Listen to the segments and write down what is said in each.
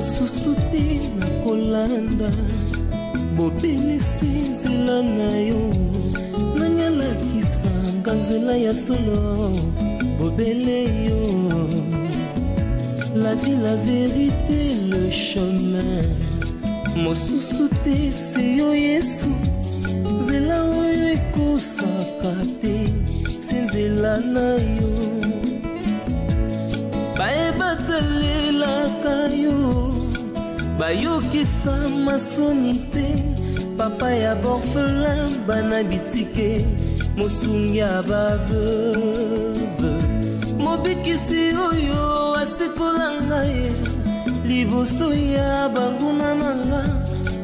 mosusu te na kolanda bobele sinzela na yo nanyalakisanga nzela ya solo bobele yo la vie la vérité le chemin mosusu te se yo Yesu nzela oyo ekosaka te sinzela na yo bayebatalelaka yo bayokisa masoni te papa ya borfelin bana bitike mosungi ya baveuve mobikisi oyo asikola ngai liboso ya banguna nanga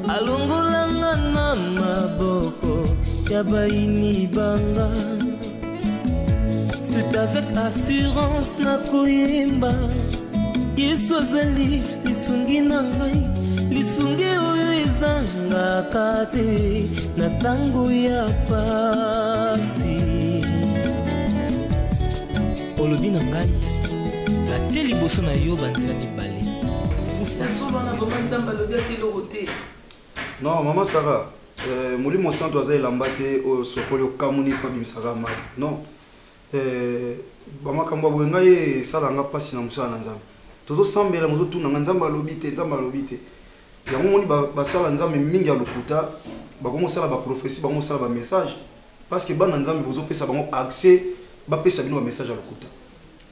alongolanga na maboko ya baini banga. C'est avec assurance na koyemba Yesu azali lisungi na ngai lisungi oyo ezangaka te na tango ya pasi olobi na ngai natie liboso na yo banzela mibale non maman Sarah molimo santo azali elamba te oyo sokoli okamuni fabimisaka mali non bamakambo boye ngai esalanga mpasi na mosala na nzambe tozosambela mozotunanga nzambe alobi te nzambe alobi te yango moni basala nzambe mingi ya lokuta bakomosala baprofesi bamosala bamessage parce que bana nzambe bozopesa bango accès bapesa bino bamessage ya lokuta.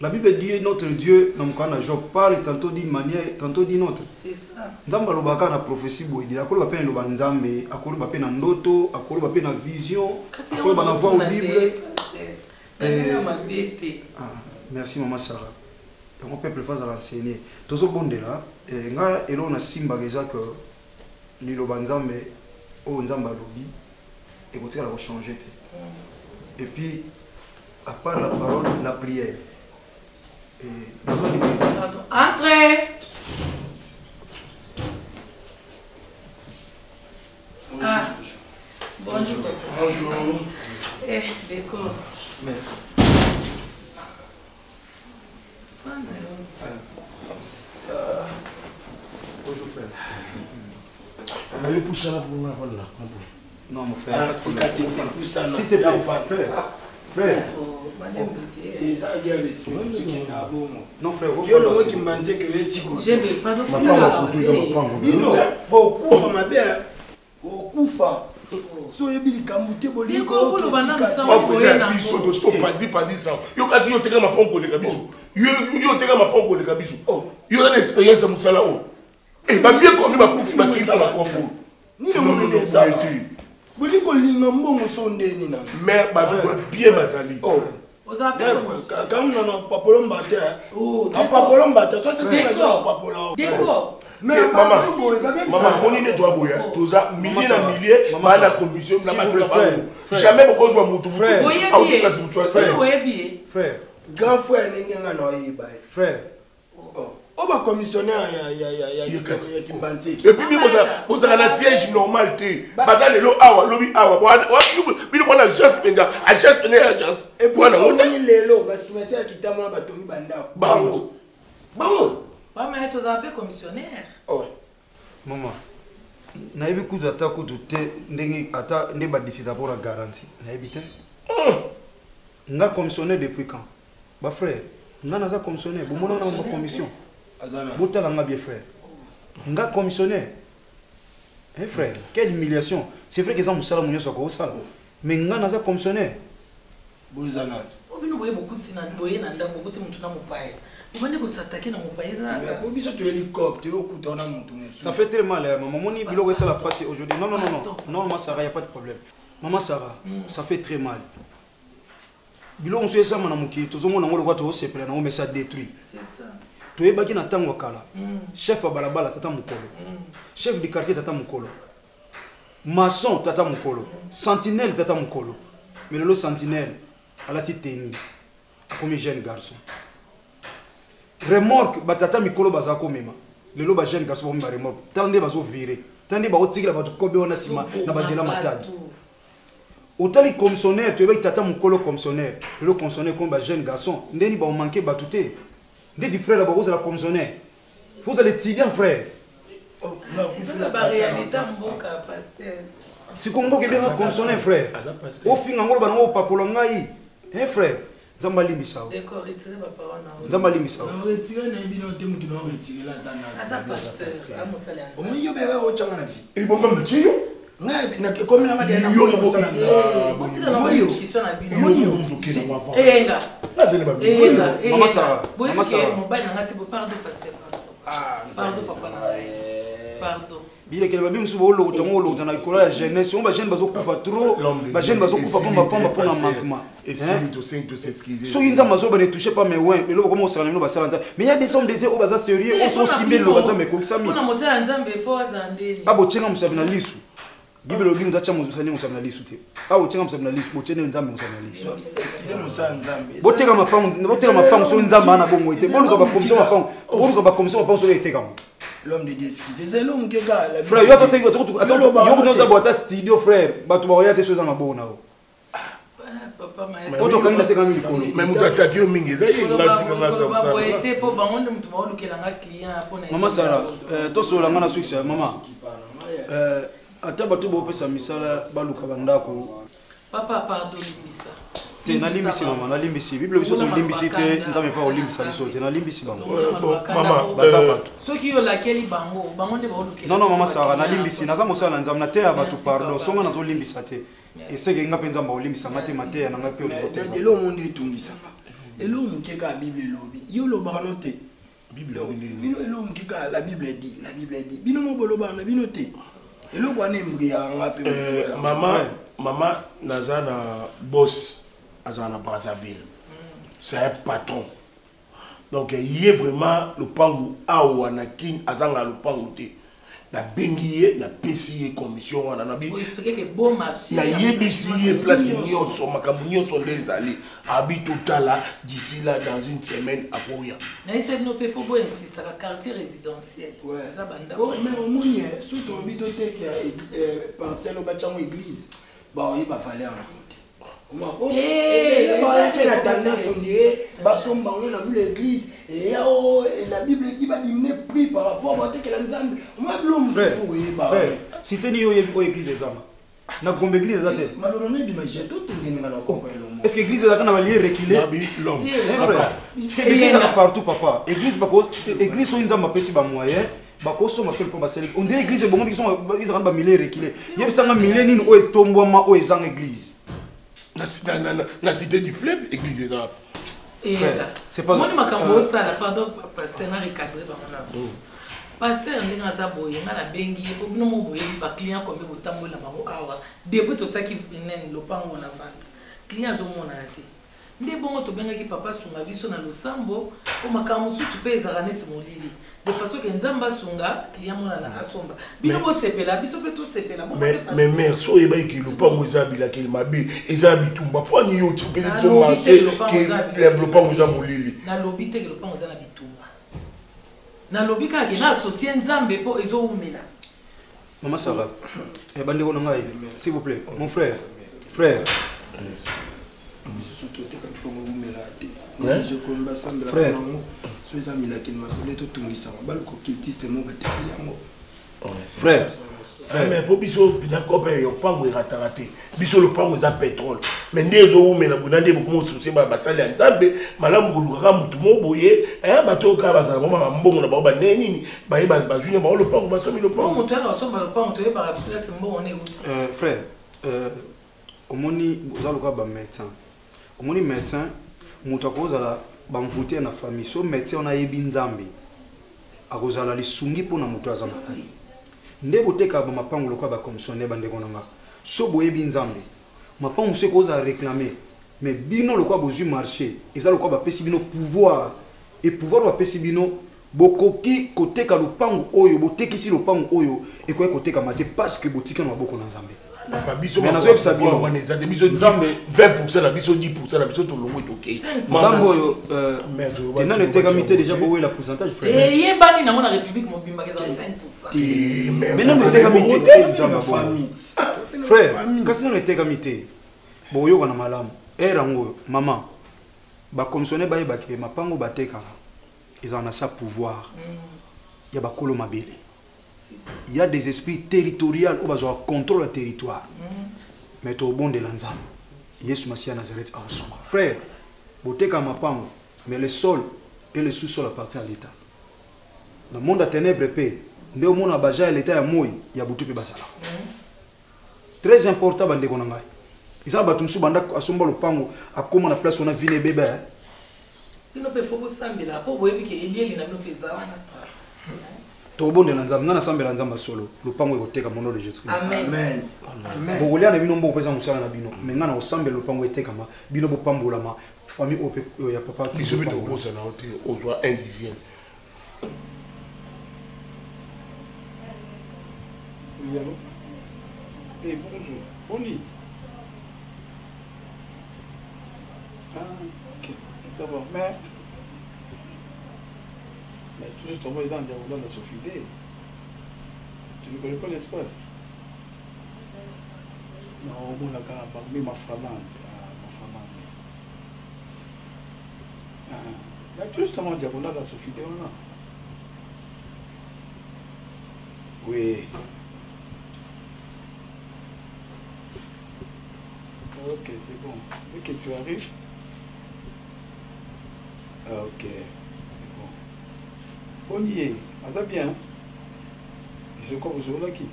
La Bible dit notre Dieu na mokana Job parle tantôt d'une manière tantôt d'une autre. C'est ça. Nzambe alobaka na prophétie boye dila akolo bape loba nzambe akolo bape na ndoto akolo bape na vision akolo bana voir au Bible. Merci maman Sarah. Mon peuple va à l'enseigner. Tout ce bon de là, nga elo na simba déjà que liloba nzambe o nzamba lobi et côté la changer. Et puis à part la parole, la prière. Et entrez. Ah. Bonjour. Bonjour. Eh, d'accord. Bonjour frère. Allez pousser là pour moi là. Non mon frère. S'il te plaît frère. Frère. Non frère. J'ai pas de so yebili kamute boliko ko bana biso do stop pas dit ça yo kasi yo teka mapongo le kabiso yo teka mapongo le kabiso yo na expérience musala o et ba bien comme ba kufi ba tiki na kongo ni le monde de ça boliko linga mbongo sondeni na mais ba bien bazali quand on a papolomba te papolomba te ça c'est déjà papolomba d'accord. Mais maman, on est nettoyé boya. Tous ça, milliers na milliers, ma la commission, la pas jamais beaucoup de monde. Frère, grand frère n'enga na yiba. Frère. On va commissionnaire ya Kimbanti. Et puis vous avez un siège normal té. Bazal lo awa, lobi awa. Bi ko na agence penja, agence. Et puis on est lelo, ba cimetière kitama ba tongi banda. Bango. Ouais, mais tu as un commissionnaire. Oh. Maman, na yebi kutu ata kutu te ndenge ata nde ba décider pour la garantie. Na yebi te. Nga commissionnaire depuis quand? Ba frère, nga naza commissionnaire, bo mona na ba commission. Azana. Botala nga bien frère. Nga commissionnaire. Hein frère, quelle humiliation. C'est vrai que ça musala munyo soko sala. Mais nga naza commissionnaire. Bozana. Obino boye beaucoup de sina boye na ndako beaucoup de mutu na mopaye. Ça fait très mal, maman. Mon bilo ça la passe aujourd'hui. Non, maman Sarah, y a pas de problème. Maman Sarah, ça fait très mal. Bilo on se ça mana muki, tout le monde on le se plaint, on met ça détruit. C'est ça. Tu es baki na tango kala. Chef à balabala tata mukolo. Chef du quartier tata mukolo. Maçon tata mukolo. Sentinelle tata mukolo. Mais le sentinelle à la petite tenue. Comme jeune garçon. Remorque batata mikolo bazako mema lelo ba jeune garçon ba remorque tande bazo virer tande ba otikila ba kobe ona sima na bazela matadi otali commissionnaire tu ba tata mukolo commissionnaire lelo commissionnaire comme ba jeune garçon ndeni ba manquer batuté ndedi frère ba oza la commissionnaire vous allez tirer frère Si Congo qui bien commissionnaire frère. Au fin ngolo bana o papola ngai. Eh frère, nzamba limbisa. D'accord, retirez ma parole. Nzamba limbisa. Retirez na bino te mutu na retirer la zana. Asa pasteur, amusala. Omo yo bega o changa na vie. Il bon même tiyo. Ngai na comme na madena Yo ko sala nza. Motika na discussion na bino. Yo Enga. Là c'est pas Enga. Maman Sarah. Maman Sarah. Mon bain ngati pardon pasteur. Ah, pardon papa na. Pardon. Bile kele babi musubo lo tongo lo tana ikola ya jeunesse on ba jeune bazo kufa trop ba jeune bazo kufa pour na manquement et si lui to s'excuser so yinza mazo ba ne toucher pas mais ouais le comment ça no ba sala nza mais il y a des hommes des au baza sérieux on sont simbe lo baza me kokisami on a mosala nzambe fo azandeli abo tsenga musabi na lisu bibelo bi mutacha musani musabi na lisu te abo tsenga musabi na lisu bo tsene nzambe musabi na lisu excusez musa nzambe boteka mapango so nzamba na bongo ite boluka ba commission mapango boluka ba commission mapango so ite kamo l'homme de Dieu excusez c'est l'homme qui gars la frère yo to yo ko za bota studio frère batu ba oyate so za mabona o papa ma oto kangi na seka mingi kono mais mutu attaque yo mingi za ngati kanga sa ba boete po bangonde mutu ba olukela nga client pona Maman Sarah to so la ngana succès maman ata batu bo pesa misala baluka bandako papa pardon misa te na limbisi mama na limbisi bible biso to limbisi te nzambe pa olimbisa biso te na limbisi bango maman bazabatu soki yo lakeli bango bangonde ba olukela non Maman Sarah na limbisi naza mosala nzambe na te ya batu pardon songa nazo limbisa te eseke nga penza mba olimbisa ngate mate ya nanga pe olivote de lo monde etungisa et lo mukeka bible lobi yo lo bana te bible bino elo mukeka la bible dit bino mo bolo bana bino te elo kwane mbria nga pe maman nazana boss azana Brazzaville c'est un patron donc il est vraiment le pangu awa na king azanga le pangu te na bengiye na pesiye commission wana na bi pour expliquer que bon marché na yebisiye place nyonso makambo nyonso ndezali abi totala d'ici là dans une semaine à Koya na essaie no pe faut insister la quartier résidentiel ça banda mais au moins surtout bito te que parcelle au bâtiment église ba il va falloir la tendance on dirait basomba on a vu l'église et la Bible dit va diminuer prix par rapport à que l'ensemble moi blum si teni yo yebi ko église ezama na gombe église ezate malheureusement d'imaginer tout ngeni ngana comprendre est-ce que église ezaka na balier reculer l'homme église ezaka partout papa église bako église so nzamba pesi ba moyen bako so ma quelque pas on dirait église bongo biso ezaka ba milier reculer yebisanga milier nini o etombwama o ezanga église la cité du fleuve église des arabes c'est pas moi makambo ça la pardon pasteur na recadrer bangona pasteur ndinga za boye ngala bengi po bino mo boye ba client comme botambola bango awa depuis to tsaki nene lopango na vente client zo mona ate nde bongo to benga ki papa sunga biso na losambo o makambo susu pe ezaka neti molili de façon que nzamba sunga client mona na asomba bino bo sepela biso pe to sepela bon mais mère so eba ki lopango ezabila ki mabe ezabi tumba poni yo ti pe zo marqué que le lopango ezamolili na lobi te que lopango ezana bitumba na lobi ka ke na associé nzambe po ezoumela Maman Sarah bande ko ngai s'il vous plaît mon frère je combat sambla so ezamila ki makole to tungisa baluko kiltiste mo batekeli yango frère mais pour biso bien copain yo pango ratarate biso le pango za pétrole mais ndezo umela bunande beaucoup souci ba basali ya nzambe malamu kuluka mutu moboye bato ka bazala mama mbongo na ba neni ba yeba ba junior ba le pango basomi le pango mutu ka somba le pango to yeba place mbongo ne uti frère omoni ozaluka ba médecin omoni médecin mutu akozala ba mvuté na famille so médecin on a yebi nzambe akozala lisungi pona mutu azana kati nde boteka ba mapango lokwa ba commissionnaire bande konanga so boyebi nzambe mapango se koza réclamer mais bino lokwa bozui marché eza lokwa ba pesi bino pouvoir et pouvoir ba pesi bino bokoki koteka lopango oyo botekisi lopango oyo ekoye koteka mate parce que botika na maboko na nzambe papa biso mais nazo yebisa bino wana biso nzambe 20% na biso 10% na biso to longo toke nzambe oyo tena ne teka mité déjà bo la pourcentage frère yebani na mona république mobimba ke za 5% mais non ne teka mité nzambe famille frère kasi non ne teka mité bo yoka na malamu erango maman ba commissionnaire ba yeba ke mapango bateka ils en a sa pouvoir ya ba kolo mabele Il y a des esprits territoriaux où ils contrôlent le territoire. Mais au bon de l'Anzam, Yesu Massia Nazareth a reçu. Frère, beauté comme ma pango, mais le sol et le sous-sol appartiennent à l'État. Dans le monde à ténèbres, le monde à Baja et l'État est mouillé, il y a beaucoup de basala. Très important, bande konanga. Ils ont battu sous banda à son bol pango à comment la place on a vu les bébés. Il ne peut pas s'embêter là pour voir que Elie il n'a pas pesé. Tout bon de l'Anzam, n'a semblé l'Anzam solo. Le pango est côté comme nom de Jésus. Amen. Amen. Vous voulez aller nombre présent musala na bino. Maintenant on semble le pango était comme bino bo pambo la ma famille au ya papa. Il se met au gros ça n'a été au soit indigène. Oui allô. Eh bonjour. Boni. Ah, ok. Ça va. Mais tout juste, on va les en diagonale à Sophie. Tu ne connais pas l'espace? Non, on a parmi ma flamande. Mais tout justement, diagonale à Sophie, on a. Oui. Ok, c'est bon. Dès que tu arrives. Ah, ok. C'est bon. On y est. Ah, ça bien. Je crois que vous serez là qui?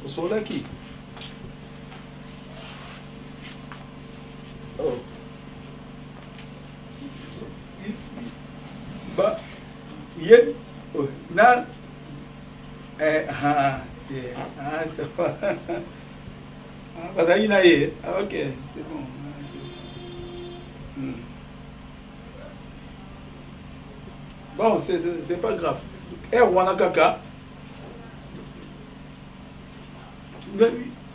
Vous serez là qui? Oh. Bah. Yeah. Oh. Non. Ah, ça va. Ah, ça y est. Ah, ok, c'est bon. Bon, c'est pas grave. Eh, wana kaka.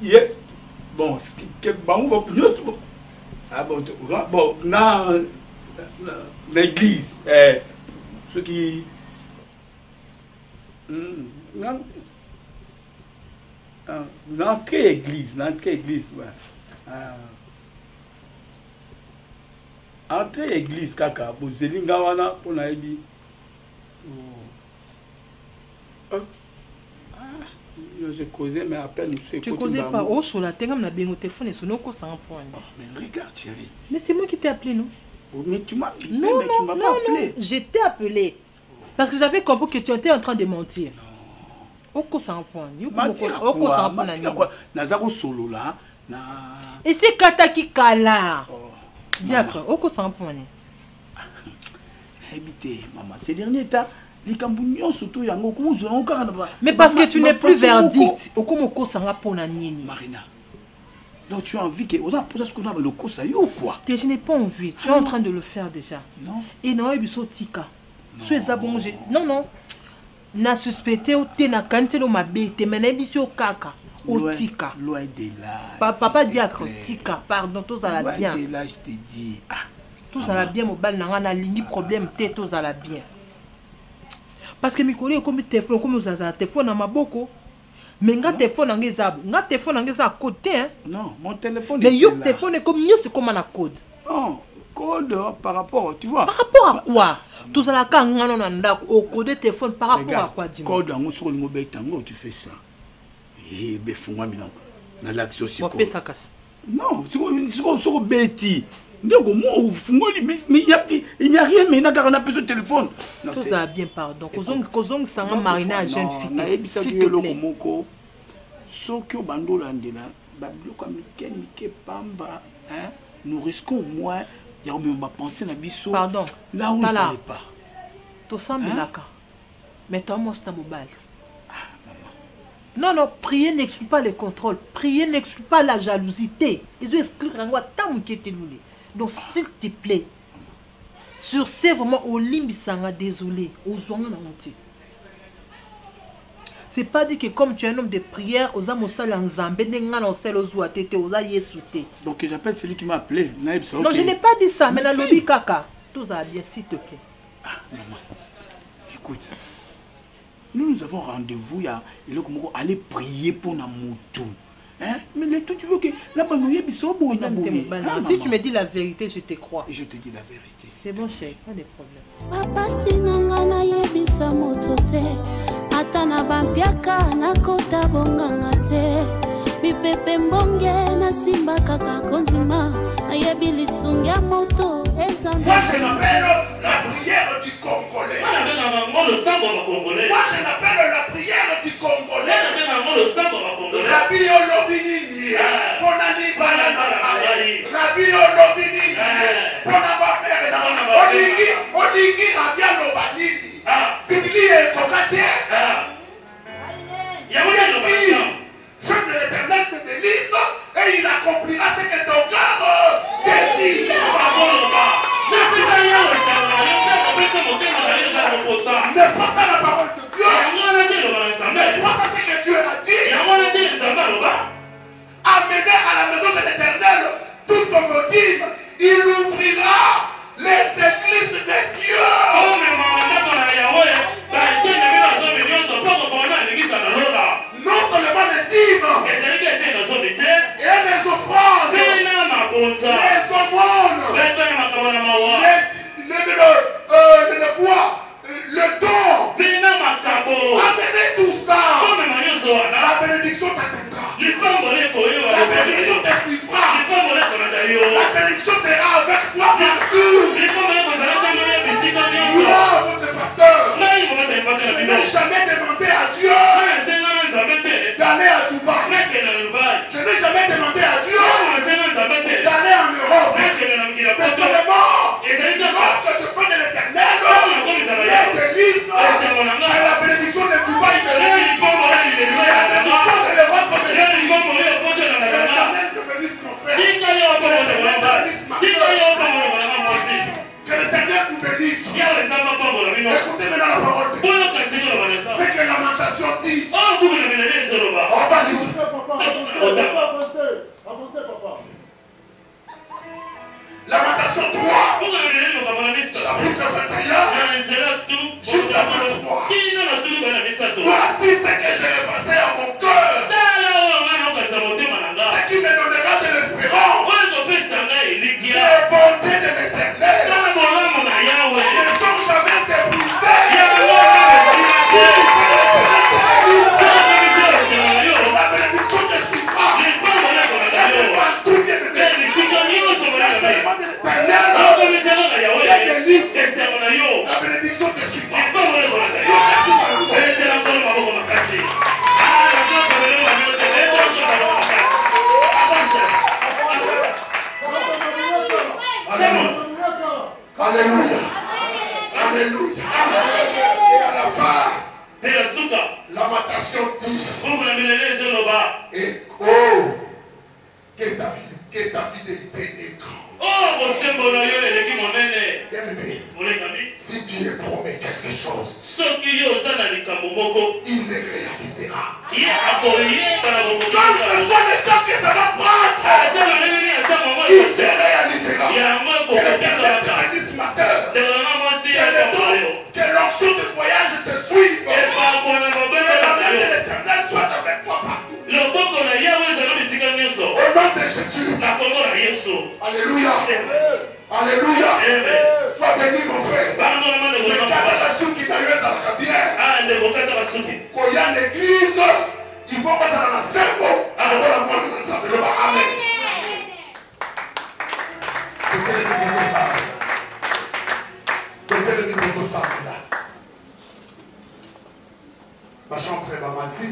Yeah. Bon, ah bon, dans l'église, ceux qui l'entrée église, ouais. Entrée église kaka, vous zelinga wana pour naïbi. J'ai causé, mais à peine je sais. Tu causais pas au chaud, la tengam na bien au téléphone et sonoko sans point. Mais regarde, chérie. Mais c'est moi qui t'ai appelé, non? Mais tu m'as appelé, non, mais tu m'as pas appelé. Je t'ai appelé. Parce que j'avais compris que tu étais en train de mentir. Oko sans point. Oko sans point. Nazaro solo là. Et c'est Kataki Kala. Diacre, oko sans point. Habité, maman, ces derniers temps. Mais parce que tu n'es plus verdict. Marina. Donc tu as envie que... Je n'ai pas envie. Tu es en train de le faire déjà. Non. Et non, il tika. Non, non. Na suspecté ou te na kantelo mabe te menebi au kaka. Au tika. Loin de là. Papa diacre tika. Pardon, tous à la bien. Loin de là, je te dis. Tous à la bien, mon bal n'a ligne problème, tous à la bien. Parce que mes collègues comme téléphone comme vous avez téléphone à ma boko mais nga téléphone en à côté hein. Non, mon téléphone mais yo téléphone est comme mieux c'est comme un code. Non, code par rapport, tu vois. Par rapport à quoi? Tout ça là quand on a au code téléphone par rapport à quoi dis-moi. Code en sur le mobile tango tu fais ça. Eh ben fais-moi maintenant. Na l'action sur code. Ça casse. Non, sur bêti. Mais il n'y a rien, mais il n'y a qu'un appel sur téléphone. Tout ça bien, pardon. Kozong sanga marina à jeune fille. S'il te plaît. Nous risquons au moins, il y a même penser à biso. Pardon. Là où il ne fallait pas. Tout ça, mais toi, moi, c'est un mobile. Non, non, prier n'exclut pas le contrôle. Prier n'exclut pas la jalousie. Ils ont exclu tant que tu es. Donc, s'il te plaît, sur ce, vraiment, au limbisanga, désolé, aux hommes entiers. C'est pas dit que comme tu es un homme de prière, aux âmes au sale en zambé, donc, j'appelle celui qui m'a appelé. Non, je n'ai pas dit ça, mais la lobby caca. Tout ça bien, s'il te plaît. Ah, maman, écoute, nous avons rendez-vous, il y a aller prier pour Namoutou. Hein? Mais les tout, tu veux que la si tu me dis la vérité, je te crois. Je te dis la vérité. C'est bon, chérie, pas de problème. Papa, nakopesa moto te ata na bampiaka nakota bonganga te bipepe mbonge nasimba kaka kondima nayebi lisungi ya moto ezana. Moi je l'appelle la prière du Congolais. Moi je l'appelle la prière du Congolais. Rabbi Olobinini, Bonani Banana, Rabbi Olobinini, Bonaba Ferre, Olingi Rabia Lobanini, Bibli et Kokate. Feu de l'Éternel te délise et il accomplira ce que ton cœur désire. N'est-ce pas ça la parole de Dieu? N'est-ce pas ça ce que Dieu a dit? Amenez à la maison de l'Éternel toutes vos dîmes. Il ouvrira les églises des cieux. Non seulement les dîmes et les offrandes, les aumônes, le don. Amenez tout ça. La bénédiction t'atteindra. La bénédiction te suivra. La bénédiction sera avec toi partout. Moi, votre pasteur, je n'ai jamais demandé à Dieu d'aller à Dubaï. Je n'ai jamais demandé à Dieu d'aller en Europe. C'est seulement lorsque je fais de l'Éternel, les délices, et la bénédiction de Dubaï me suit. La bénédiction de l'Europe me suit. Que l'Éternel te bénisse mon frère. Que l'Éternel te bénisse ma soeur. Que l'Éternel vous bénisse. Écoutez maintenant la parole de Dieu. C'est que Lamentation dit. On va lire. Avancez, papa. Lamentation 3. Chapitre 21. Jusqu'à 23. Voici ce que j'ai passé à mon cœur. Ce qui me donnera de l'espérance. Les bontés de l'Éternel ne sont jamais épuisées. La bénédiction te suivra. Partout bien aimé. La bénédiction te suivra. Alléluia. Alléluia. Et à la fin, Lamentation dit. Et oh, que ta fidélité est grande. Bien-aimé, si Dieu promet quelque chose, il le réalisera. Quel que soit le temps que ça va prendre, il se réalisera. Que l'Éternel te bénisse, ma soeur. Que l'onction de voyage te suive. Que la main de l'Éternel soit avec toi partout. Au nom de Jésus. Alléluia. Alléluia. Sois béni mon frère. Quand il y a l'église, il faut pas dans la cerveau. Amen. Ma chantre est mamati.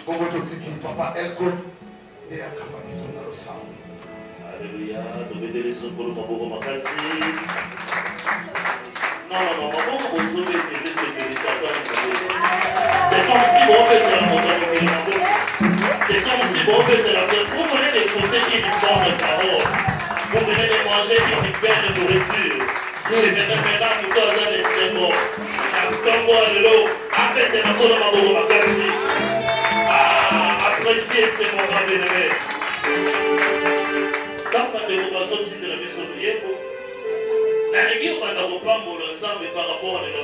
Pour votre petit papa Elko et à Kapabiso dans le sang. Alléluia. Donc mettez son pour le maboko makasi. Non, maboko vous mettez c'est comme si vous faites la montagne. C'est comme si vous faites la terre. Vous venez d'écouter une bonne parole. Vous venez de manger une belle nourriture. Je vais maintenant vous causer des symboles. Appréciez ces moments bien-aimés. Quand on a des relations de la mission de Yébo, la Ligue, on a un peu ensemble par rapport à l'État.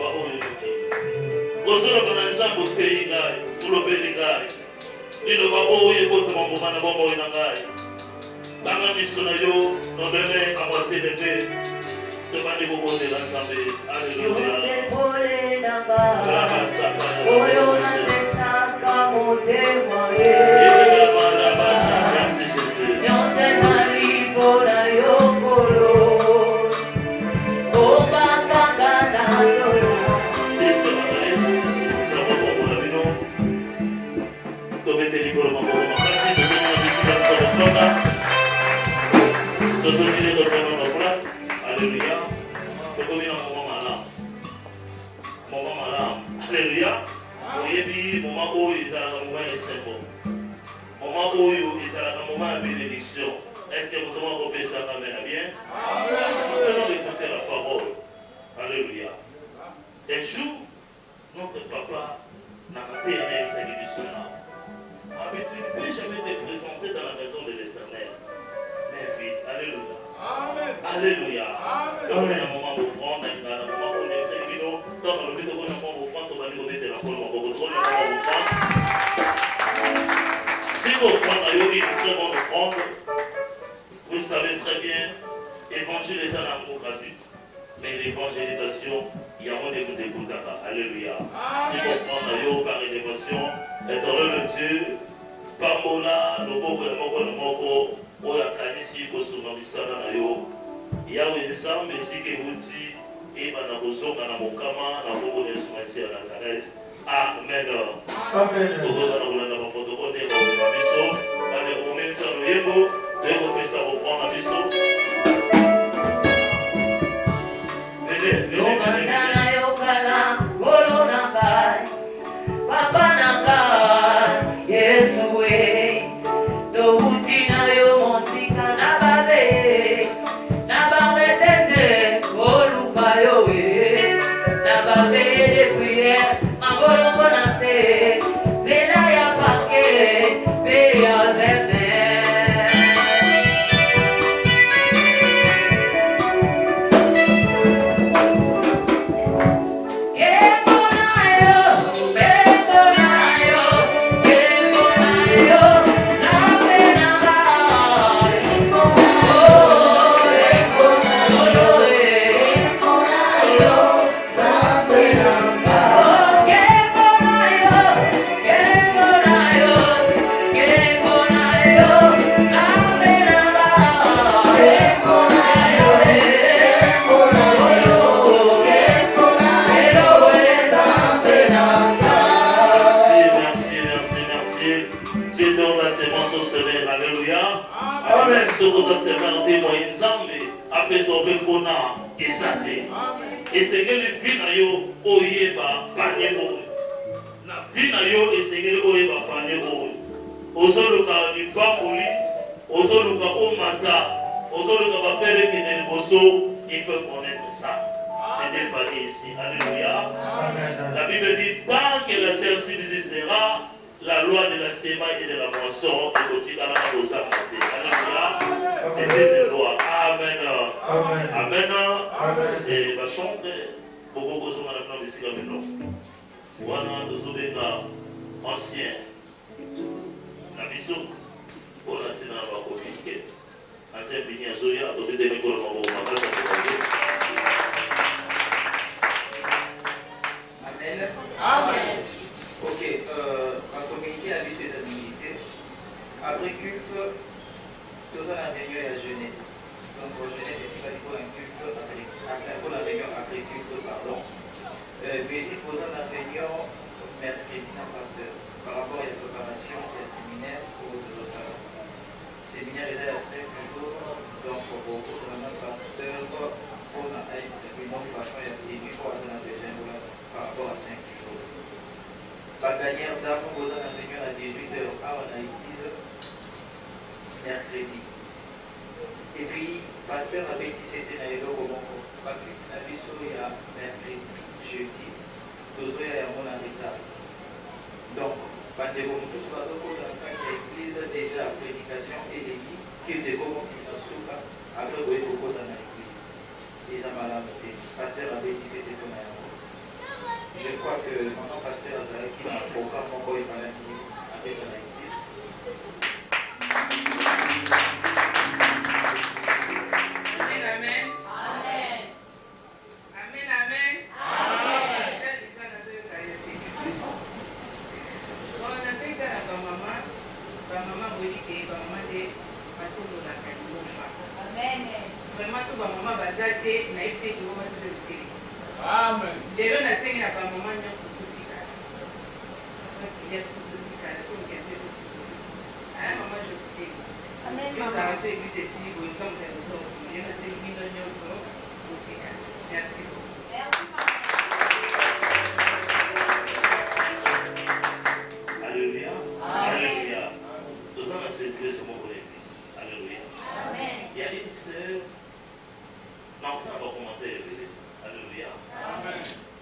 Vous avez un ensemble de Téigaï, pour le Béligaï. Il ne va pas y avoir de mon moment à bon dans la mission de Yo, on devait à moitié de fait. Demandez-vous de l'ensemble. Alléluia. Est-ce que vous pouvez faire ça? Amen. Bien? Nous d'écouter la parole. Alléluia. Un jour, notre papa n'a pas été aimé sa guérison. Mais tu ne peux jamais te présenter dans la maison de l'Éternel. Mais vite. Alléluia. Alléluia. Donc, il y a un moment d'offrande, il y a un moment où on est servi. Dans le but de qu'on a un moment d'offrande, on va lui remettre la parole. On va retrouver un moment d'offrande. Si l'offrande a eu une très bonne offrande, vous savez très bien, évangéliser en amour gratuit. Mais l'évangélisation, il y a moins de vous. Alléluia. Si l'offrande a eu par élévation, éternel Dieu, par Mola, le moko, oya kanisi kosoma misala na yo yawe nzambe sike wuti ebana kozonga na mokama na kombo Yesu Masiya ya Nazareth. Amen. Amen. Okoba na kolanda ba protokole na biso bale komemisa loyebo teko pesa ofrande na biso. Venez. Papa nanga Yesu we do utina yo mosika na babe na baretete oluka yo we na babe de prière mangolongo na se vela ya pake pe ya verte. Esengeli vina yo oyeba panye mo na vina yo esengeli oyeba panye mo ozoluka lipamuli ozoluka omata ozoluka bafere kene liboso. Il faut connaître ça. C'est des paniers ici. Alléluia. Amen. La Bible dit tant que la terre subsistera, la loi de la semaille et de la moisson est aussi à la matin. Alléluia. C'est une loi. Amen. Amen. Amen. Amen. Et ma chantre, beaucoup de choses maintenant ici comme nous. Voilà, tous les anciens. La mission, pour la tenir à la communiquer. Assez fini à Zoya, donc il était pour le moment. Amen. Amen. Ok, on va communiquer la liste des habilités. Après culte, tous en réunion et la jeunesse. Donc, jeunesse, c'est pour un culte, pour la réunion après culte, pardon. Musique, posant la réunion mercredi dans pasteur par rapport à la préparation des séminaires pour le salon. Séminaire est à 5 jours, donc pour le pasteur, pour la une façon, il y a des fois on a besoin par rapport à 5 jours. La dernière dame, vous en avez réunion à 18h à l'église, mercredi. Et puis, pasteur avait dit c'était dans le Congo. Pas plus de il y a mercredi, jeudi, deux heures et mon retard. Donc, Bandego Moussous Bazoko dans l'église, déjà prédication et l'église, qui était comme une souka, après vous êtes beaucoup dans l'église. Les amalamatés. Pasteur avait dit c'était comme un. Je crois que mon pasteur Azara qui a un programme encore, il fallait qu'il appelle ça dans l'église. Amen. Amen. Amen. Amen. Amen. te ekoma masolo litele Amen. lelo nasengi na bamama nyonso totikala totikala komikempe kosukulu mama Josite yozala so église esili boye oza moto ya kosoko yo nasengi bino nyonso totikala merci Alléluia. Alléluia. Nous allons célébrer ce mot pour l'église. Alléluia. Il y a une sœur, non, ça va commenter le Bénédicte. Alléluia.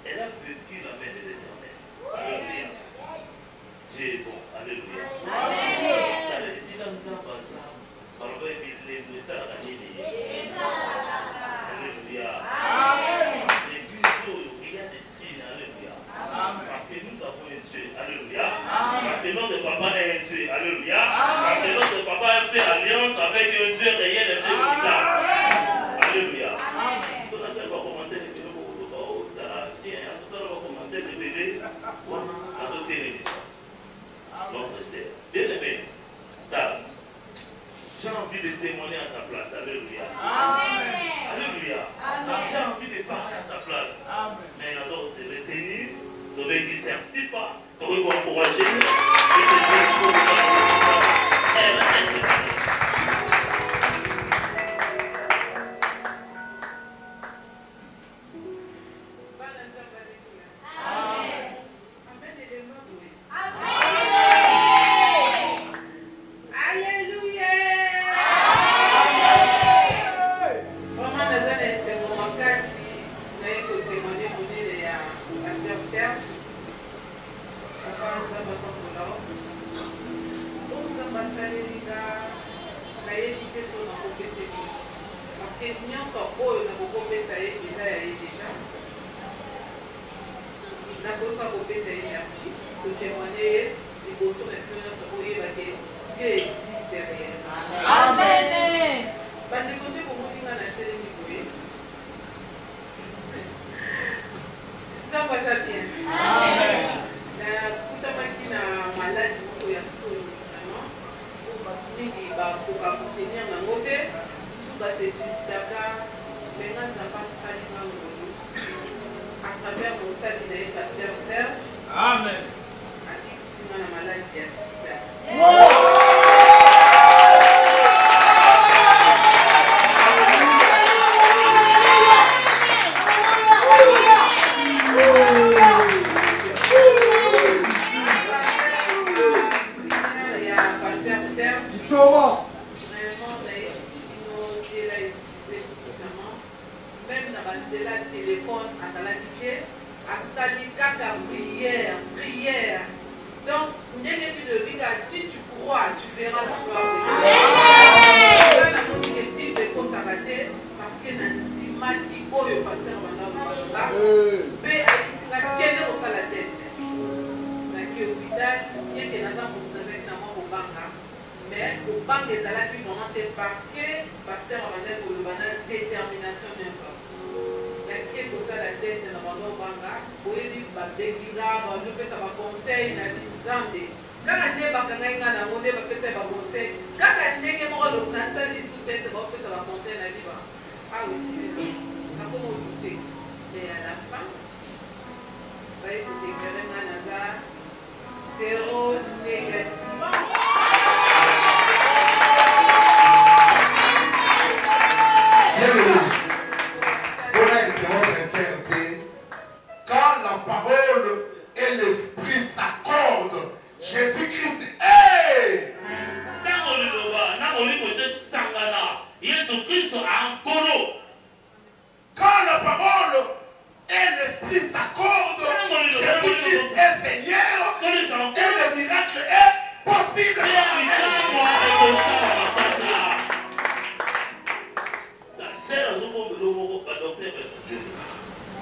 Elle a vécu la main de l'Éternel. Alléluia. Dieu est bon. Alléluia. Amen. Ici, dans ça, alléluia. L'église, il y a des signes. Alléluia. Parce que nous avons un Dieu. Alléluia. Parce que notre papa est un Dieu. Alléluia. Parce que notre papa a fait alliance avec un Dieu réel et Dieu véritable. Alléluia. Cela, ça va commenter le bébé. Ça va commenter le bébé. Notre sœur. Bien aimé. J'ai envie de témoigner à sa place. Alléluia. Alléluia. J'ai envie de parler à sa place. Mais là, on s'est retenu. Nous devons dire c'est fort. Nous devons encourager.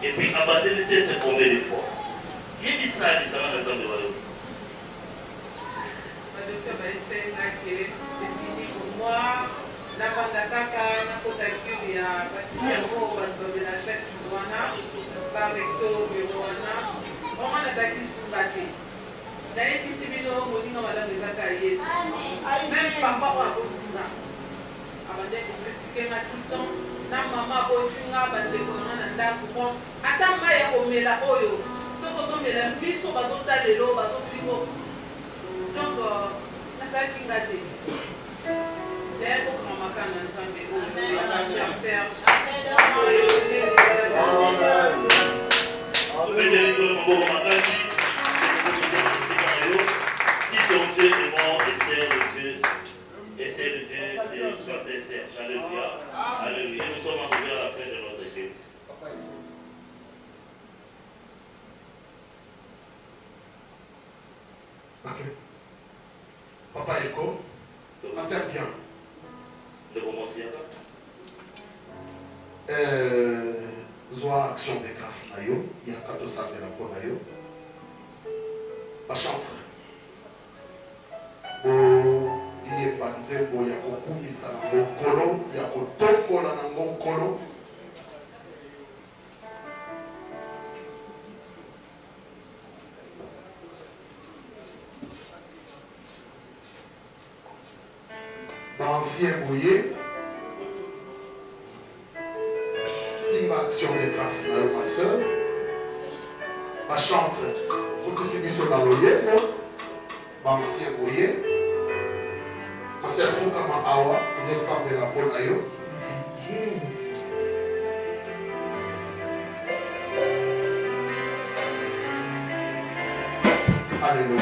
Et puis abandonner c'est combien de fois? Il y a ça dans l'ensemble de Wallon. Docteur Baïsenga, c'est fini pour moi. La Pandakaka, la Kotakuya, Patricia Mo, de la chèque Rwanda, par recto de Rwanda. On a des acquis sur la tête. D'ailleurs, ici, nous avons madame des accueillis. Même papa a continué. Avant de critiquer tout le temps. na mama boyfinga bandeko na na ndako mo ata mai ya komela oyo soko ozomela biso bazota lelo bazofingo donc nasalaki nga te d'ailleurs kokoma makana na nzambe oyo pasteur Serge si ton Dieu est mort et c'est le Dieu et c'est le Dieu de pasteur Serge. Alléluia. Alléluia. Nous sommes arrivés à la fin de notre culte. Ok. Papa Eko, assez bien. De commencer Zoa action de grâce na yo, il y a 14 ans de la peau na yo. Ba chantre. Bo iye banze bo ya kokumisa na mokolo, ya kotombola na mokolo. Ancien bouillé, Simba action de grâce, ma soeur, ma chantre, pour que c'est sur la loyer, ancien bouillé, ma soeur Foukama Awa, pour nous sembler la bonne ayo. Alléluia.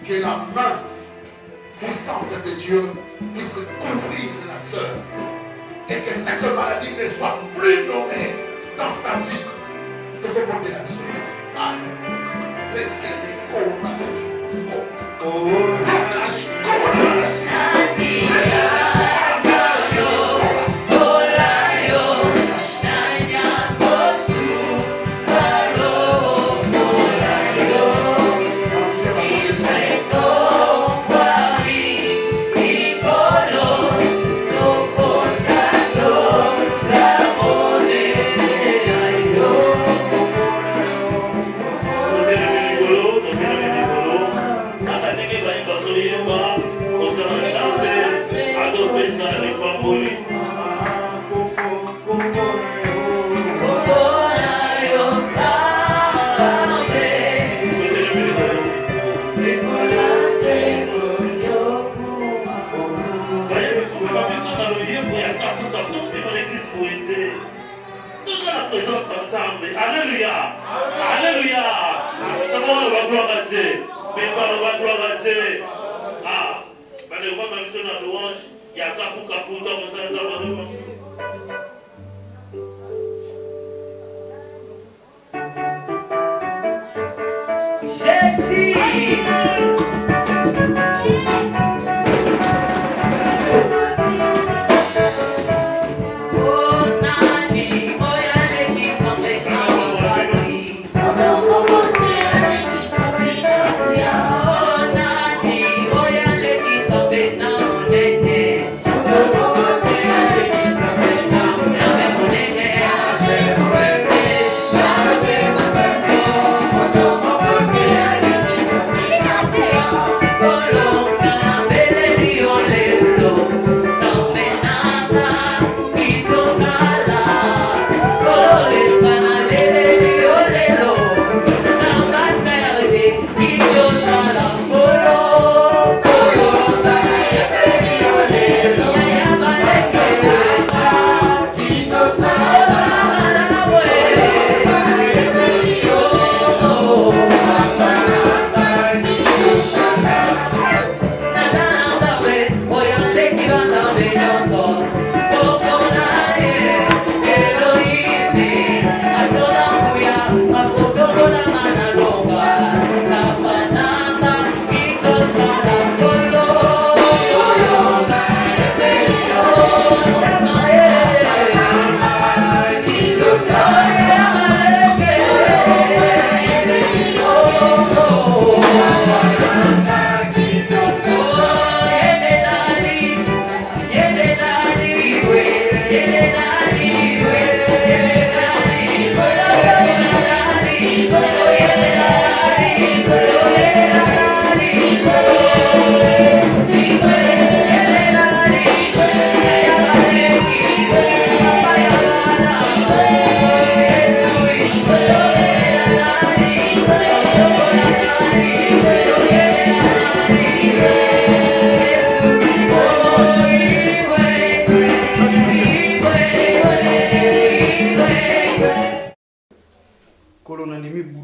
Que la main puissante de Dieu puisse couvrir la sœur et que cette maladie ne soit plus nommée dans sa vie. Nous faisons porter la dissonance. Amen. Alléluia. Alléluia. D'abord, on va gloire à Dieu. Mais on va gloire à Dieu. Ah, mais les voix même sur la louange, il y a Kafou Kafou dans le sein de la Jésus.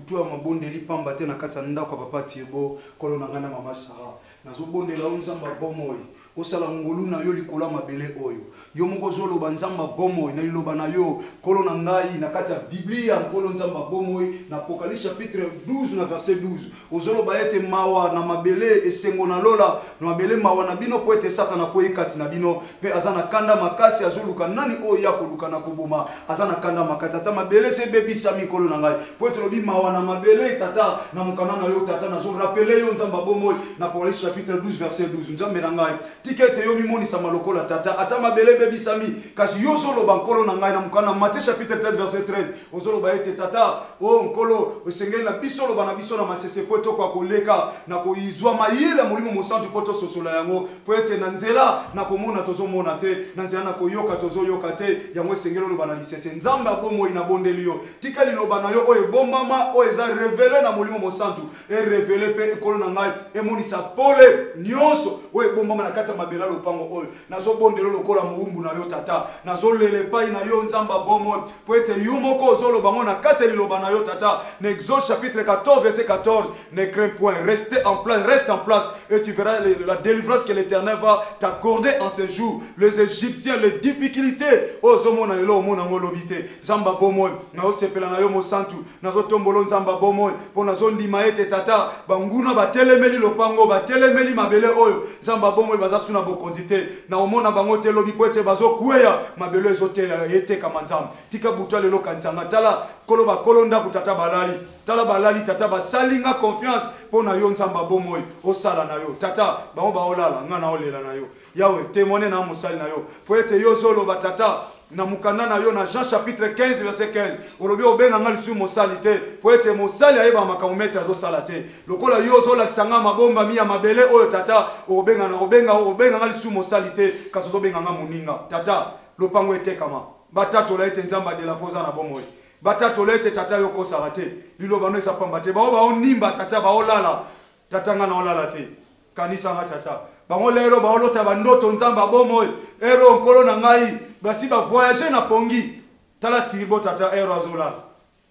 butu ya mabondeli pamba te na kati ya ndako ya papa Tiebo kolo na ngana mama Sara nazobondela o nzamba bomoi osala ngolu na yo likola mabele oyo yo moko zoloba nzamba bomoi na liloba na yo kolo na ngai na kati ya Biblia nkolo nzamba bomoi na Apocalypse chapitre 12 na verset 12 ozoloba ete mawa na mabele esengo na lola na mabele mawa na bino po ete Satana koyi kati na bino pe azana kanda makasi azoluka nani oyo ya koluka na koboma azana kanda makati tata mabele se bebisami kolo na ngai po ete lobi mawa na mabele tata na mukana na yo tata na zo rappeler yo nzamba bomoi na Apocalypse chapitre 12 verset 12 nzambe na ngai tikete yo mimoni sama lokola tata ata mabele bebisami kasi yo zoloba nkolo na ngai na mukana Matthieu chapitre 13 verset 13 ozoloba ete tata o nkolo osengeli na biso loba na biso na masese po to kwa koleka na koizwa mayele molimo mosantu po to sosola yango po ete na nzela na komona tozomona te na nzela na koyoka tozoyoka te yango esengeli loba na lisese nzamba bomoi na bondeli yo tikali loba na yo o ebombama o eza révélé na molimo mosantu e révélé pe ekolo na ngai emonisa pole nyonso o ebombama na kati ya mabela lopango oyo nazobondelo lokola muumbu na yo tata nazolele pai na yo nzamba bomoi po ete yo moko ozoloba ngo na kati ya liloba na yo tata na Exode chapitre 14 verset 14 ne crains point reste en place et tu verras la délivrance que l'Éternel va t'accorder en ces jours les Égyptiens les difficultés ozomona lelo omona ngolobite nzamba bomoi na osepela na yo mosantu nazotombolo nzamba bomoi po nazondima ete tata banguna batelemeli lopango batelemeli mabele oyo nzamba bomoi bazasuna bokonzi te na omona bango te lobi po ete bazokweya mabele ezotela etekama nzambe tika butu lelo kansanga tala koloba kolonda kutata balali tala balali tata basalinga confiance po na yo nzamba bomoi osala na yo tata bango baolala nga na olela na yo yawe témoigner na mosali na yo po ete yo zoloba tata na mukanda na yo na Jean chapitre 15 verset 15 olobi obenga nga lisu mosali te po ete mosali ayeba makambo mete azosala te lokola yo ozolakisa nga mabomba mi ya mabele oyo tata obenga nga lisu mosali te kasi ozobenga nga moninga tata lopango etekama batatola ete nzamba de la foza na bomoi batatola ete tata yo kosala te liloba no esapamba te bao baonimba tata baolala tata nga na olala te kanisa nga tata bango lelo baolota bandoto nzamba bomoi ero nkolo na ngai basi ba voyager na pongi tala tibo tata ero azolala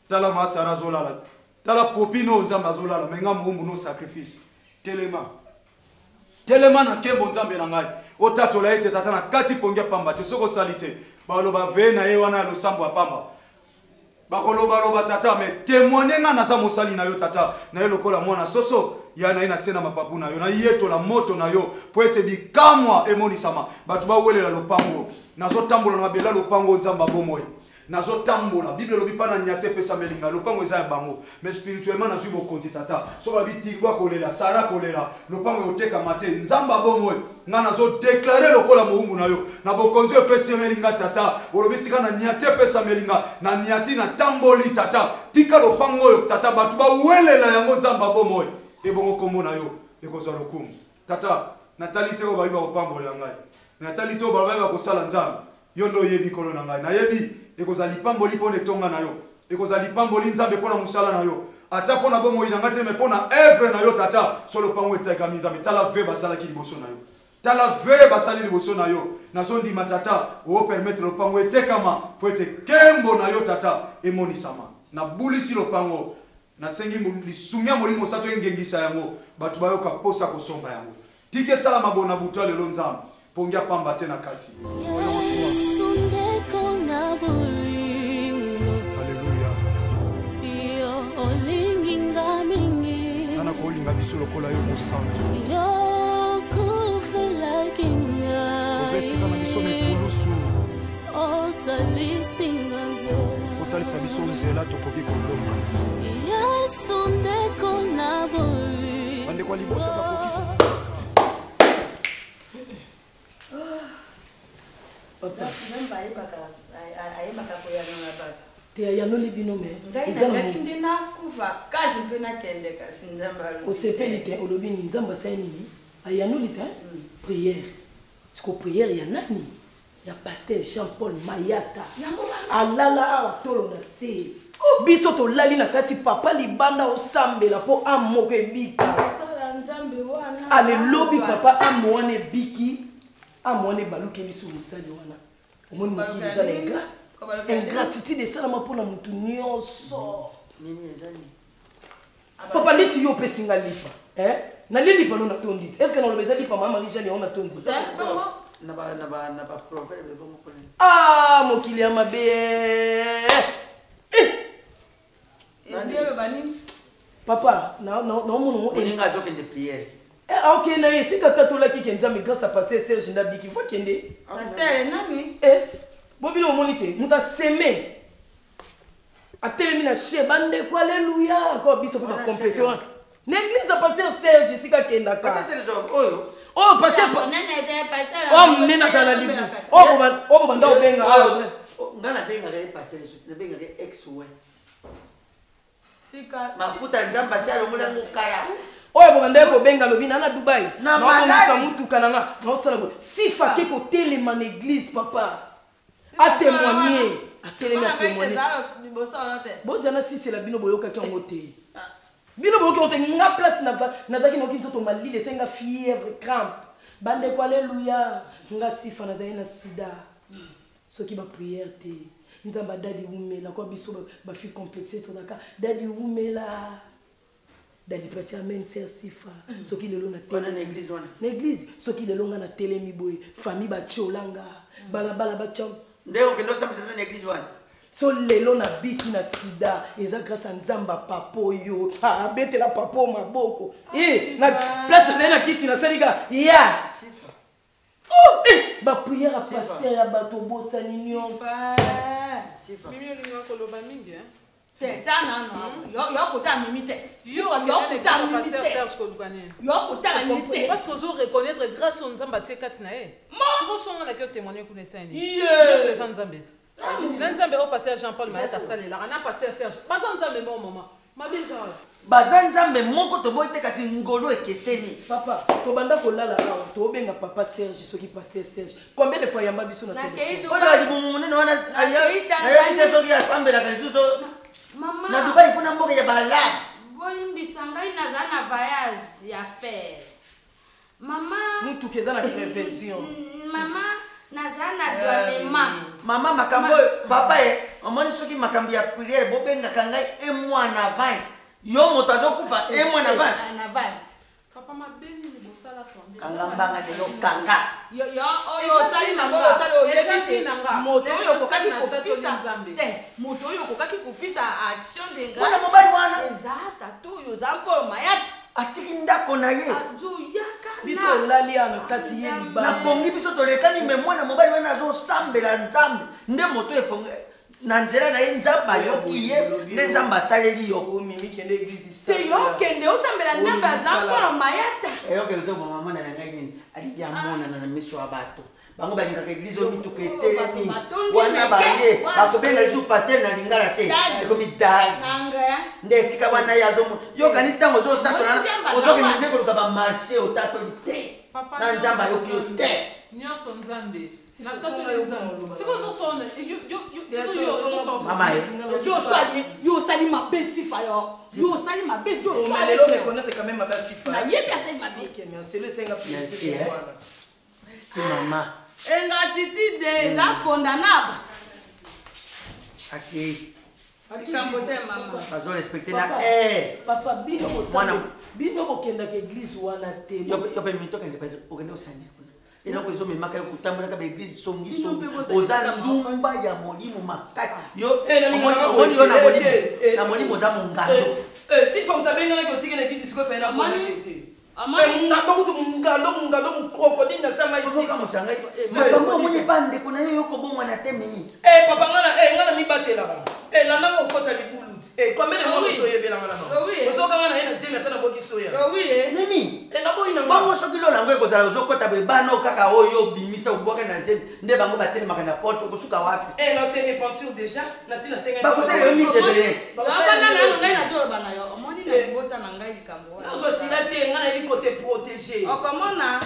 tala masara azolala tala popino nzamba azolala menga muumbu no sacrifice telema na kembo nzambe na ngai otatola ete tata na kati pongi pamba te soko salite baloba ve na ye wana losambo apamba bakoloba tata me témoigner nga na sa mosali na yo tata na ye lokola mwana soso ya na ina sena mapapu na yo na yeto la moto na yo po ete bikamwa emonisama batu bawelela lopango nazotambola na mabela lopango nzamba bomoi nazotambola bible lobi pa na nyate pesa melinga lopango eza ya bango mais spirituellement nazwi bokonzi tata so babiti bwa kolela sara kolela lopango yoteka mate nzamba bomoi nga nazodeklare lokola moumbu na yo na bokonzi epesi melinga tata olobi sika na nyate pesa melinga na nyati na tamboli tata tika lopango oyo tata batu bawelela yango nzamba bomoi ebongo kombo na yo ekozwa lokumu tata natali te oyo bayiba kopambolela ngai natali te oyo bayiba kosala nzambe yo ndo oyebi kolo na ngai nayebi ekozali pamboli mpo na etonga na yo ekozali pamboli nzambe mpo na mosala na yo ata mpo na bomoi na ngai te me mpo na evre na yo tata so lopango etekami nzambe tala ve basalaki liboso na yo tala ve basali liboso na yo nazondima tata opermettre lopango etekama po ete kembo na yo tata emonisama nabulisi lopango nasengi lisumia molimo sato engengisa yango batu bayoka posa kosomba yango tike sala mabona butwa lelo nzambe pongia pamba te na kati Alléluia nana kolinga biso lokola yo mosantu ozesika na biso mekulusu otalisa biso nzela tokoki kolonga bandeko ya libota bakoki teyanoli bino me osepeli te olobi ni nzambe asali nini ayanoli te prière siko prière ya nani ya pasteur Jean-Paul Mayata alala awa tolo na se biso tolali na kati papa libanda osambela po amoko ebika alelobi papa amwana ebiki amwana ebaluki biso mosali wana omoni mokili eza na ingratitude esalama mpona motu nyonso Papa ndeti yo pe singa lipa. Na lipa no na tondi. Est-ce que na lobeza lipa mama Richard on na tondi? Na ba proverbe bon ko. Ah mokili ya mabe. Papa, non, Oninga zo kende prière. Ok, na si tata la ki kenza mais grâce à pasteur Serge Ndabiki faut kende. Pasteur nani? Bobino monite, muta seme. A terminer chez bande ko alléluia, ko biso ko complétion. L'église de pasteur Serge sika kenda ka. Pasteur Serge oyo. Oh pasteur pasteur. Oh nena kana libu. Oh banda obenga. Ngana benga re pasteur, na benga re ex ouais. Sika mafuta nzamba si alomona mukaya. Oyo bokanda ko benga lobina na Dubai. Na maladi mutu kanana. Non sala ko. Si fa ke ko telema na église papa. A témoigner. A témoigner. Bozana si c'est la bino boyoka ki ngote. Bino boyoka ngote nga place na zaki no kinto to malile senga fièvre crampe. Bande ko alléluia. Nga sifa na zaina sida. Soki ba prière te. Nzamba dadi umela kwa biso ba fi complexé to daka dadi umela dadi prati amen c'est sifa soki lelo na tele na église wana na église soki lelo nga na tele mi boy famille ba chiolanga bala ba cham ndeko kendo samisa na église wana so lelo na biki na sida eza grâce à nzamba papo yo abete la papo maboko na place de na kiti na salika ya sifa ba prière à pasteur ya bato bossa nyon sifa mimi ninga koloba mingi te tana no yo kota mimi te yo kota mimi te Serge Kolugane yo kota mimi te parce que vous reconnaître grâce au nzamba teka tina siko songa na que témoigner connaissant ni yo c'est nzambe nzambe au pasteur Jean-Paul Mayata salela na pasteur Serge pas nzambe mo maman mabeza baza nzambe moko toboite kasi ngolo ekeseni papa tobanda kolala awa tobenga papa Serge soki pasteur Serge combien de fois yamba biso na téléphone oyo ali munene wana ayite soki asambela kasi to mama na Dubai kuna mboka ya bala bolimbisa ngai naza na voyage ya faire mama mutu keza na prévention mama naza na douanement mama makambo papa omoni soki makambo ya prière bobengaka ngai un mois en avance yo moto azokufa un mois en avance papa mabeni libosala fondé kanga mbanga lelo kanga yo sali nango osali oyebi te moto oyo okokaki kopisa te moto oyo okokaki kopisa action de grâce wana mobali wana eza tata oyo oza mpolo mayata atiki ndako na ye azoyaka biso olali na kati ye libala napongi biso tolekani me mwana mobali wana azosambela nzambe nde moto efonge na nzela na ye nzambe ayoki ye nde nzambe asaleli yo te yokende osambela nzambe aza mpona mayata eyokende ozoboma mwana na ngai nini alibi amonana na miso ya bato bango balingaka eglize oyo mituka etelemi wana baye bakobenga lisu paster na lingala te ekomi dagi nde esika wana ye azomona yokanisi ntango ozotatona ozokende nde koluka bamarché otatoli te na nzambe ayoki yo te nyonso nzambe yo osali mabe sifa yo osali mabe nayebi asali mabe merci mama ingratitude eza condamnable likambo te mama azorespecte na papa bino bokendaka église wana te yo mpe mitokende okende osani eloko ezomemaka yo kotambolaka baeglise songisongi oza ndumba ya molimo makasi omoni yo na molimo oza mongando sifa mutabenganaki otikena église sikoyo fayena mungalo mukrokodile na sama isimusangai makambo omoni bandeko na yo yokobongwa na te mimi papa ngana mibatelaka landa kokota libulu combien de mois ozoyebelanga na bango ozokanga na ye na zemi ata na boki soya mimi bongo soki lolo yango ekozala ozokota bano kaka oyo obimisa obwaka na zemi nde bango batelemaka na porte okosuka wapi nase repentir déjà nasi nasenga bakosala yo mitebelete ngai natoloba na yo omoni na libota na ngai likambo ozosila te ngai nayebi kose protege okomona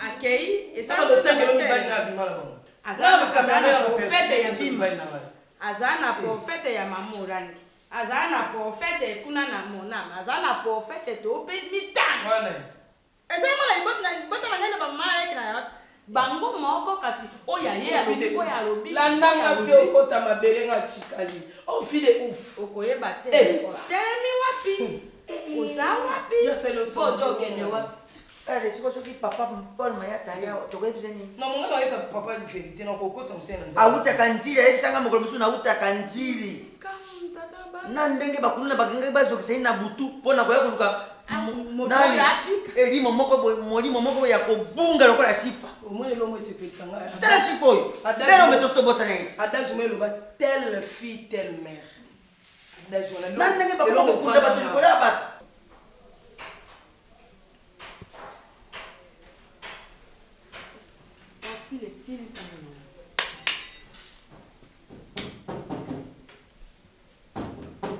akei esalotengelo mibali na abima na bango aza na profete ya mamurangi aza na profete kuna na monama aza na profete tope mitano esaimona libota na ngai na bamama na yo bango moko kasi oya ye alobi oya alobi landanga fe okota mabele nga tikali ofile ouf okoyeba te telemi wapi Yo c'est le son. Allez, c'est quoi ce qui papa Paul Mayata ya tokoyebiseni. Non, mon gars, ça papa une vérité non koko ça musena. Auta kanjili, ebisanga mokolo musu na auta kanjili. Na ndenge bakuluna bakinga bazokisa na butu pona koya kuluka. Nani? Elimo moko ya kobunga lokola sifa. Omone lomo sepetsanga. Tala sifa oyo. Belo metosto bosa na eti. Adage me loba telle fille telle mère. Adage on a. Na ndenge bakulu kunda batu likola ba.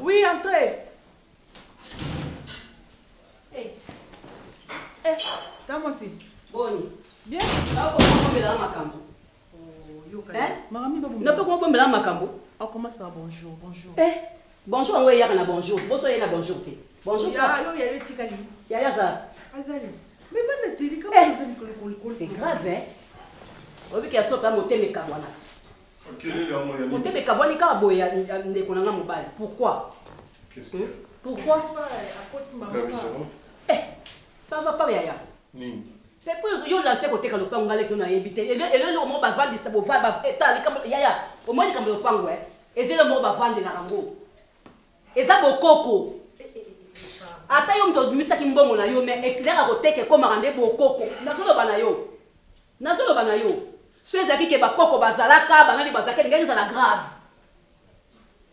Oui, entrez. T'as moi aussi. Boni. Bien. Ah, comment on va makambo? Non, pas comment on va makambo? On commence par bonjour, bonjour. Bonjour, on va y aller bonjour. Bonjour, y a bonjour. Bonjour. Il y a eu Tikali. Il y a ça. Azali. Mais pas la télé, comment vous allez c'est grave, hein? On veut qu'il y a soit pas monter mes kabwana. Monter mes kabwana, il y a boya, ne connaît mobile. Pourquoi? Qu'est-ce que? Pourquoi? Ça va pas, Yaya. Depuis yo lancé côté quand le pango allait qu'on a évité. Et le mot va vendre ça, va étaler comme Yaya. Au moins comme le pango, hein. Et c'est le mot va vendre la rango. Et ça bokoko. Ata yo mto dumisa kimbongo na yo mais éclair à côté que comme rendre bokoko. Nazolo banayo. Nazolo banayo. Ceux qui ke bakoko bazalaka, banani bazalaka ngaki za la grave.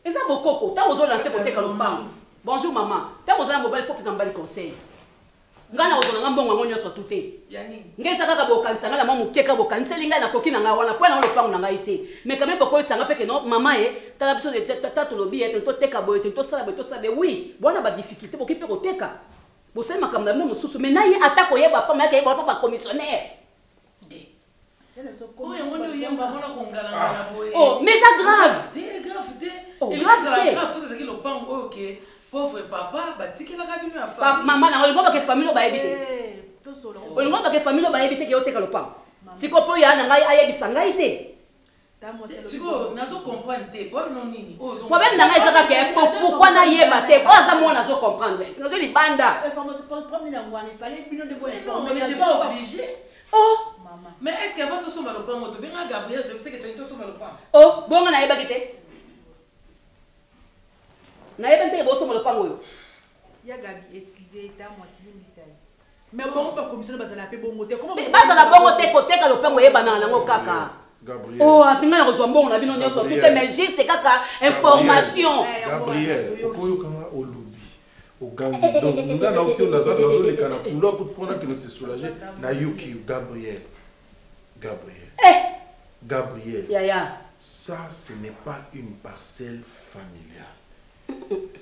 Et ça bokoko. Tant aux lancé côté quand le pango. Bonjour maman. Tant aux mobile faut qu'ils en bali conseil. Ngana ozona mbongo ngonyo so tuté. Yani. Ngeza kaka bokanisa ngala mamu keka bokanisa linga na koki na nga wana po na lo pango na nga ité. Mais quand même boko sanga peke no maman tala biso de tata lobi to teka boy to sala boy to sabe oui. Bona ba difficulté boki pe ko teka. Bo sema makamla mo mususu mais nayi atako yeba pa maka yeba pa commissionnaire. Oh, mais ça grave. Oh, grave. Pauvre papa, batiki la cabine à femme. Maman, on va que famille va éviter. On va que famille va éviter que au teka le pain. Si qu'on peut y aller, aïe aïe sangaïté. Si vous n'avez comprendre, pourquoi non nini? Problème n'a pas été pourquoi n'a y batté? Oh, ça moi n'a pas comprendre. Nous sommes les banda. Il n'était pas obligé. Oh. Mais est-ce qu'avant tout ça le pain, tu bien Gabriel, tu sais que tu as tout le pain. Oh, bon on a y batté. Na yebente boso mo le pango. Ya Gabi, excusez, ta moi si misai. Mais bon pas commission bazala pe bongo te. Comment bazala bongo te côté ka le pango yeba na lango kaka. Gabriel. Oh, atinga reçoit bongo na bino nyoso tout mais juste kaka information. Gabriel, okoyo kanga olobi. Au gangi donc nous na okyo na za dans les kana pour prendre que nous se soulager na yoki Gabriel. Gabriel. Yaya. Ça ce n'est pas une parcelle familiale.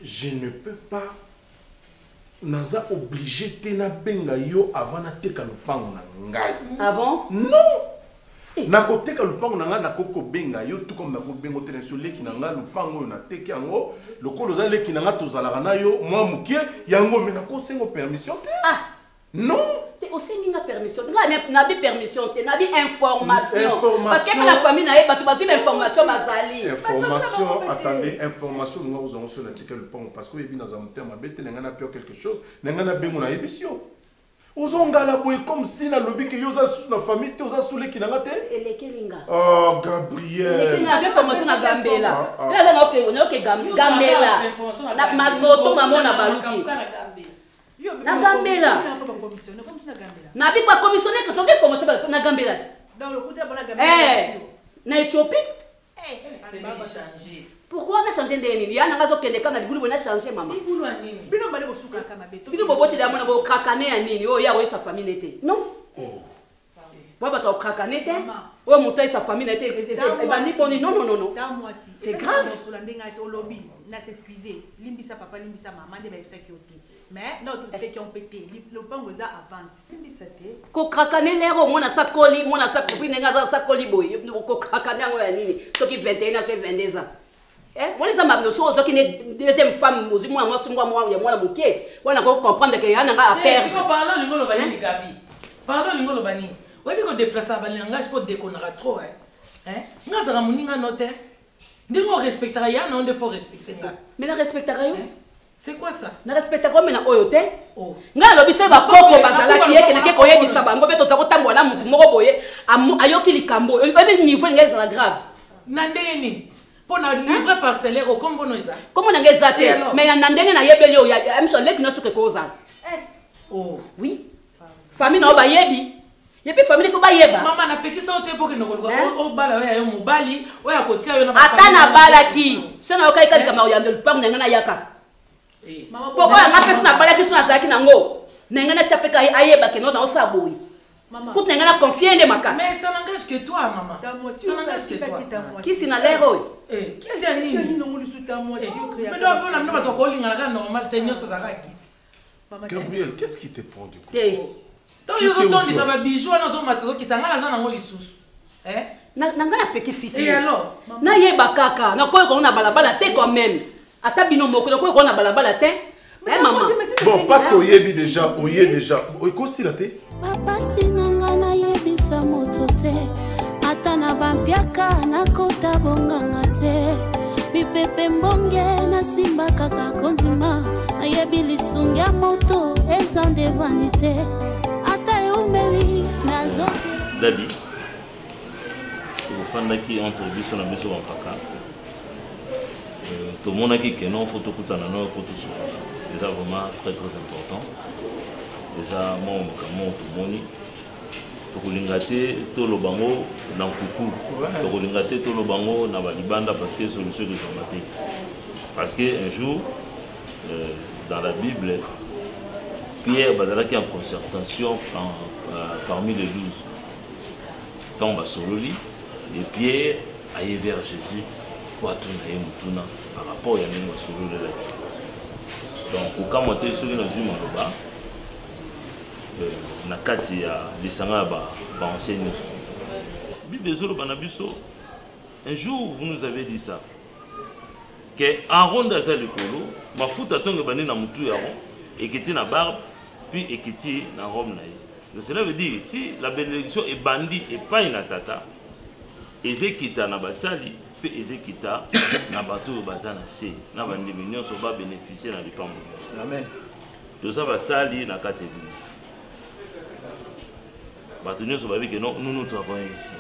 Je ne peux pas naza obligé tena benga yo avant na teka lupango na ngai. Ah bon? Non. Na ko teka lupango na ngai na koko benga yo tout comme na ko bengo tena sur leki na ngai lupango yo na teki yango lokolo za leki na ngai tozala na yo moi mukie yango mais na ko sengo permission te. Ah non. Te osengi na permission. Na bi permission te na bi information. Parce que la famille na eba tu bazi information bazali. Information, attendez, information nous vous avons sur la teke le pont parce que yebi na za mutema bete na ngana pio quelque chose, na ngana bengo na ebisio. Ozongala boy comme si na lobi que yoza sous la famille te oza sous le ki na ngate. Elekelinga. Oh Gabriel. Elekelinga j'ai formation na Gambela. Là ça na ok Gambela. Na mamoto mamona baluki. Na Gambela. Na bi kwa commissionnaire que tu as formation na Gambela. Dans le côté de la Gambela. Na Éthiopie. C'est changé. Pourquoi on a changé de nini? Yana ngazo kende kana libulu bona changer maman. Libulu nini? Bino bale ko suka kama beto. Bino boboti da mona bo kakane ya nini? Oh ya sa famille n'était. Non. Oh. Baba ta kakane te. Oh mutai sa famille n'était. Et bani boni non. C'est grave. Na s'excuser. Limbisa papa, limbisa maman de ba bisa kioti. Mais non, tout est qui ont pété. Le pango za avant. Limbisa te. Ko kakane lero mona sa koli, mona sa copine ngaza sa koli boy. Ko kakane ngo ya nini? To ki 21 à 22 ans. Moi les amabno so qui est deuxième femme moi la moqué. On a comprendre que yana nga affaire. Si on parle lingolo bani Gabi. Parle lingolo bani. Oui, mais qu'on déplace à bani langage pour déconner trop hein. Nga za muninga note. Ndingo respectera ya non de faut respecter nga. Mais la respectera yo. C'est quoi ça? Na respecte comme na oyote. Nga lobi so ba koko bazala ki yeke na ke koyebisa bango be tota kotambola mutu moko boye ayoki likambo. Ebe niveau ngeza la grave. Na ndenge nini? Pour na livre parcellaire comme bono eza. Comment na ngeza te? Mais na ndenge na yebeli o ya amso leki na suke koza. Oh, oui. Famille na ba yebi. Yebi famille faut ba yeba. Maman na peki sa ote poke no kolwa. O bala oya yo mobali, oya kotia yo na ba. Ata na bala ki. Sena okai kali kama oyambe lupango na ngana yaka. Pourquoi on a fait ça bala ki sona zaki nango? Nengana chapeka ayeba ke no na osaboyi. Tout nengana confier de makas. Mais ça n'engage que toi maman. Ça n'engage que toi. Qui sina lero? Qui c'est nini? Mais donc on a mis notre calling à la normal tenir sur la kiss. Gabriel, qu'est-ce qui te prend du coup? Tant que je retourne des bijoux à nos hommes qui t'engagent dans la sous. Nangana pekisite. Et alors? Na yeba kaka, na koyo na balabala te quand même. Ata bino moko na koyo na balabala te. Maman. Bon, parce que oyebi déjà, eko sila te. Papa sinanga na yebisa moto te. Ata na bampiaka na kota bonganga te. Bipepe mbonge na simba kaka kondima. Ayebi lisungi ya moto ezande vanité. Ata eumeli na zoze. Dadi, ofandaki entre biso na biso bampaka. Tomonaki ke non faut tokutana no kotusu. C'est vraiment très important. Et ça, moi, je suis tokolingate tolo bango na kuku tokolingate tolo bango na balibanda parce que solution de tomate parce que un jour dans la Bible Pierre bazalaki en concertation parmi les 12 tombe sololi et Pierre aille vers Jésus pour atuna ye mutuna par rapport ya nini sololi donc okamote soki na zuma loba na kati ya lisanga ba ancien nyonso Bible ezoloba na biso un jour vous nous avez dit ça que Aaron daza likolo mafuta tonge bani na mutu ya Aaron ekiti na barbe puis ekiti na robe na ye. Donc cela veut dire si la bénédiction est bandie et pas une tata ezekita na basali puis ezekita na bato bazana se na bandi nyonso ba bénéficier na lipambo. Amen. Tout ça basali na kati église. Non, nous travaillons ici.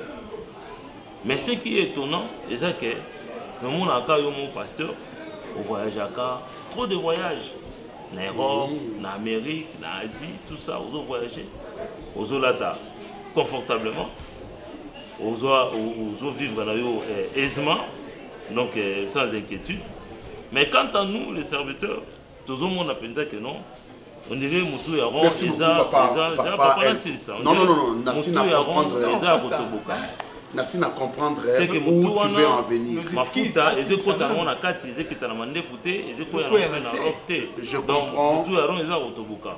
Mais ce qui est étonnant, c'est que dans mon cas, mon pasteur, on voyage à trop de voyages. En Europe, en Amérique, en Asie, tout ça, on voyager. On là confortablement. On vivre aisément, donc sans inquiétude. Mais quant à nous, les serviteurs, tout le monde a pensé que non. On dirait Moutou Yaron, merci beaucoup, papa. Non, Nassine à comprendre où tu veux en venir.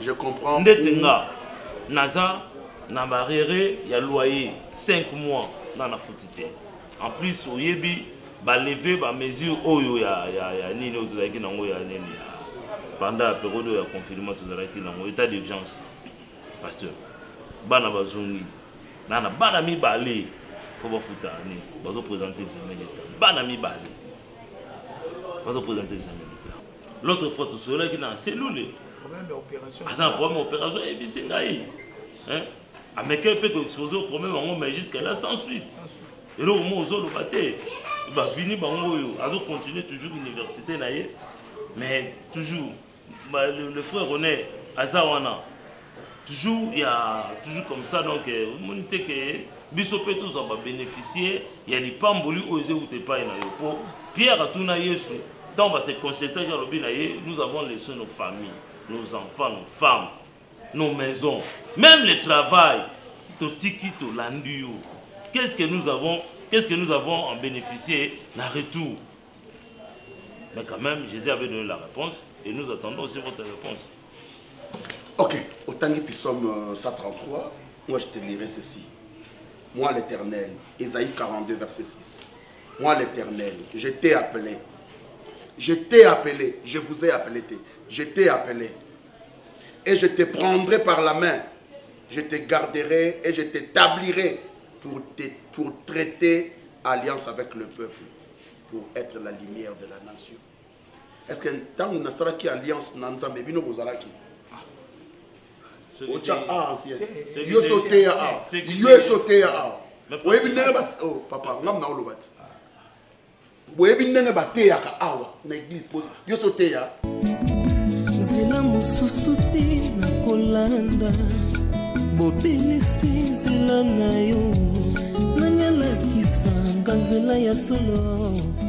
Je comprends. Naza, Namarere, il y a loyer 5 mois dans la foutite. En plus, au Yebi, bah lever, bah mesure, oh ya nini, pendant la période de confinement, tout le état d'urgence. Pasteur, bana bazoni, nana bana mi balé, faut pas foutre ani, bazo présenter l'examen d'état. Bana mi balé, bazo présenter l'examen d'état. L'autre fois, tout cela qui n'a cellule. Problème d'opération. Attends, problème d'opération, et puis c'est ngaï. Hein? Mais quel peut exposer au problème, mais jusqu'à là sans suite. Et là, au moment où on le battait, il va finir, il va continuer toujours l'université, mais toujours. Le frère René Azawana, toujours il y a toujours comme ça donc on dit que Bissopé tous va bénéficier il y a des pamboli osé ou t'es pas pour Pierre a tout naïe donc on va se concentrer sur le nous avons laissé nos familles, nos enfants, nos femmes, nos maisons, même le travail, tout tiki tout landio. Qu'est-ce que nous avons en bénéficié la retour? Mais quand même Jésus avait donné la réponse. Et nous attendons aussi votre réponse. Ok, au Tanguy Psalm 133, moi je te lirai ceci. Moi l'Éternel, Ésaïe 42, verset 6. Moi l'Éternel, je t'ai appelé. Je t'ai appelé, je vous ai appelé, je t'ai appelé. Et je te prendrai par la main, je te garderai et je t'établirai pour traiter alliance avec le peuple, pour être la lumière de la nation. est-ce que tant on a ça qui alliance n'ensemble bino bozalaki ocha ancien yo sauté à oui bien bas oh papa ngam na olobati oui bien ba te ya ka awa na église yo sauté ya zela mususu te na kolanda bobelisi nzela na yo nanyalakisa nzela ya solo